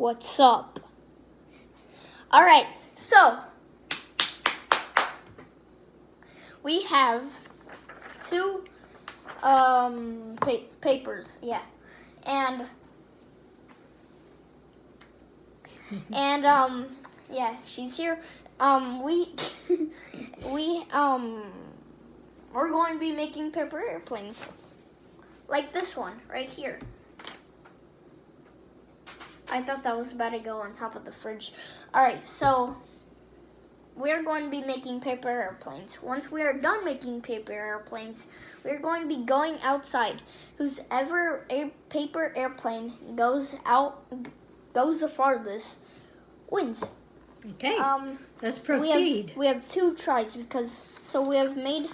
What's up? All right, so we have two papers, yeah, and yeah, she's here. We're going to be making paper airplanes, like this one right here. I thought that was about to go on top of the fridge. All right, so we're going to be making paper airplanes. Once we are done making paper airplanes, we're going to be going outside. Whoever a paper airplane goes the farthest wins. Okay, let's proceed. We have 2 tries so we have made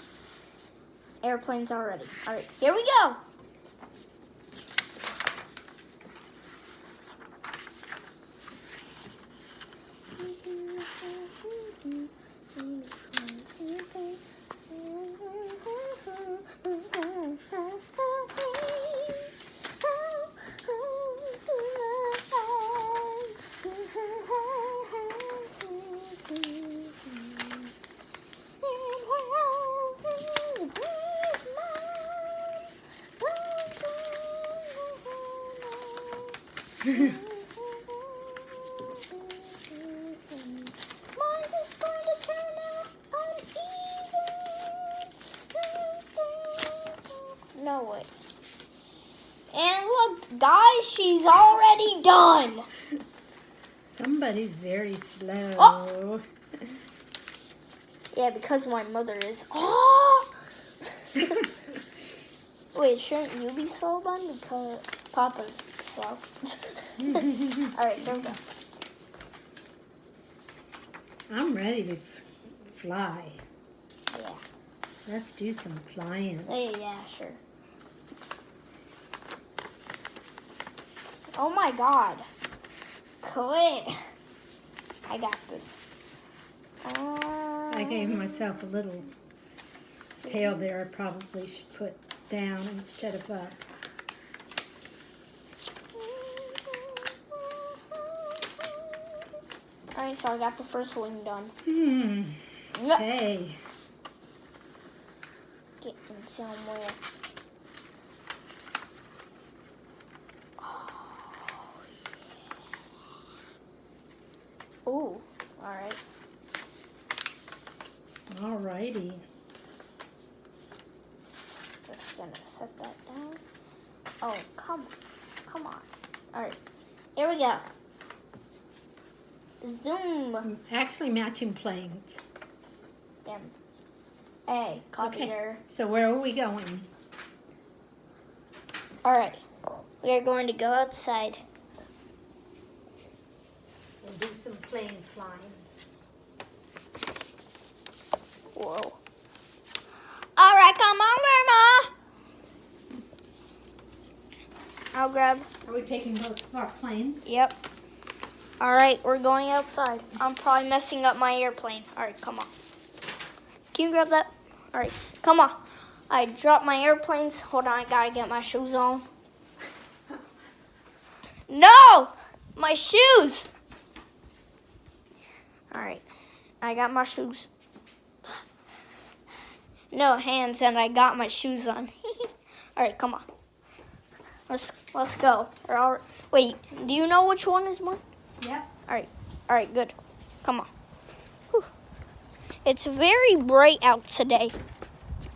airplanes already. All right, here we go. No way. And look, guys, she's already done. Somebody's very slow. Oh. Yeah, because my mother is. Oh! Wait, shouldn't you be slow then? Because Papa's slow. Alright, there we go. I'm ready to fly. Yeah. Let's do some flying. Yeah, sure. Oh my God. Quit. I got this. I gave myself a little tail there I probably should put down instead of up. Alright, so I got the first wing done. Okay. Getting somewhere. Ooh, alright. Alrighty. Just gonna set that down. Oh, come on. Alright, here we go. Zoom. I'm actually matching planes. Yeah. Hey, copy Okay. error. So where are we going? Alright, we are going to go outside. And do some plane flying. Whoa. Alright, come on, Grandma. I'll grab. Are we taking both of our planes? Yep. Alright, we're going outside. I'm probably messing up my airplane. Alright, come on. Can you grab that? Alright, come on. I dropped my airplanes. Hold on, I gotta get my shoes on. No! My shoes! Alright, I got my shoes. No hands, and I got my shoes on. Alright, come on. Let's go. Wait, do you know which one is mine? Yep. Alright, good. Come on. Whew. It's very bright out today.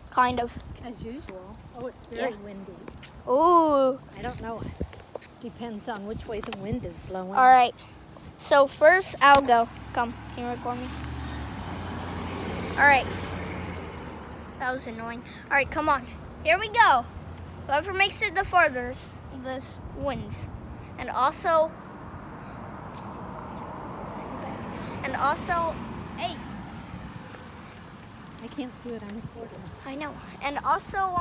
Kind of. As usual. Oh, it's very windy. Ooh. I don't know. Depends on which way the wind is blowing. Alright. So first I'll go. Come, can you record me? Alright. That was annoying. Alright, come on. Here we go. Whoever makes it the farthest, this wins. And also, hey. I can't see what I'm recording. I know. And also,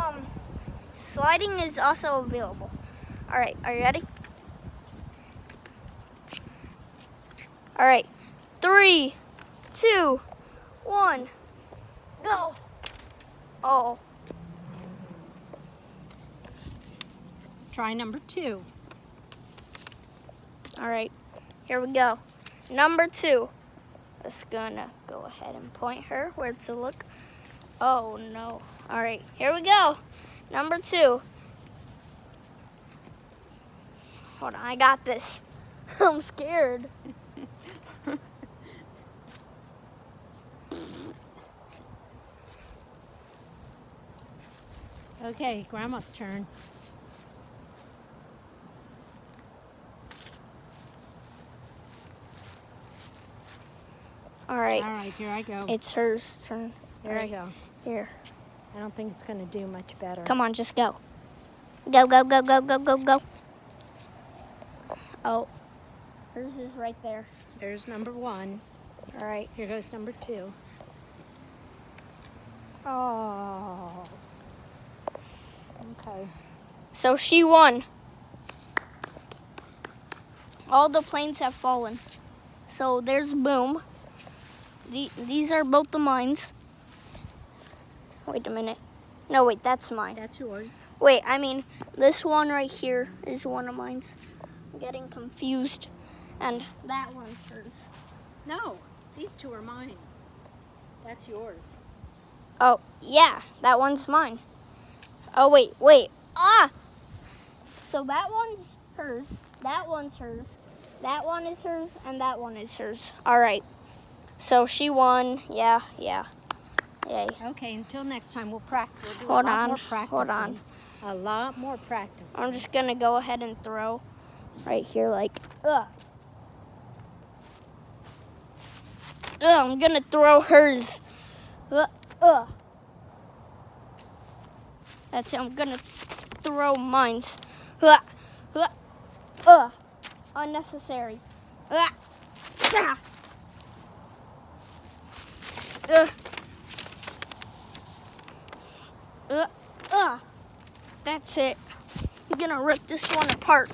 sliding is also available. All right, are you ready? All right, 3, 2, 1, go. Oh. Try number 2. All right. here we go. Number 2. Just gonna go ahead and point her where to look. Oh no. All right, here we go. Number 2. Hold on, I got this. I'm scared. Okay, Grandma's turn. All right. All right, here I go. It's hers turn. Here I go. Here. I don't think it's going to do much better. Come on, just go. Go, go, go, go, go, go, go. Oh, hers is right there. There's number 1. All right. Here goes number 2. Oh. Okay. So she won. All the planes have fallen. So there's Boom. These are both the mines. Wait a minute. No, wait, that's mine. That's yours. Wait, I mean, this one right here is one of mine. I'm getting confused. And that one's hers. No, these 2 are mine. That's yours. Oh, yeah, that one's mine. Oh, wait. Ah! So that one's hers, that one's hers, that one is hers, and that one is hers. All right. So she won. Yeah. Yay. Okay, until next time, we'll practice. We'll do Hold a lot on, more practicing. hold on. A lot more practicing. I'm just going to go ahead and throw right here like, I'm going to throw hers. That's it. I'm going to throw mines. Unnecessary. That's it. I'm going to rip this one apart.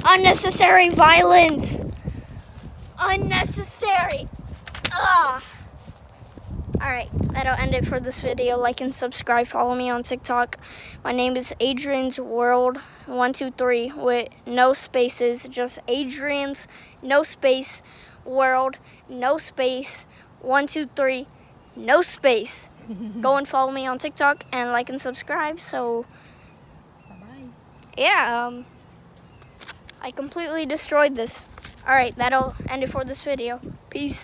Unnecessary violence. Unnecessary. Alright, that'll end it for this video. Like and subscribe. Follow me on TikTok. My name is Adrian's World 123 with no spaces. Just Adrian's, no space, World, no space, 123, no space. Go and follow me on TikTok and like and subscribe. So, Bye-bye. yeah, I completely destroyed this. Alright, that'll end it for this video. Peace.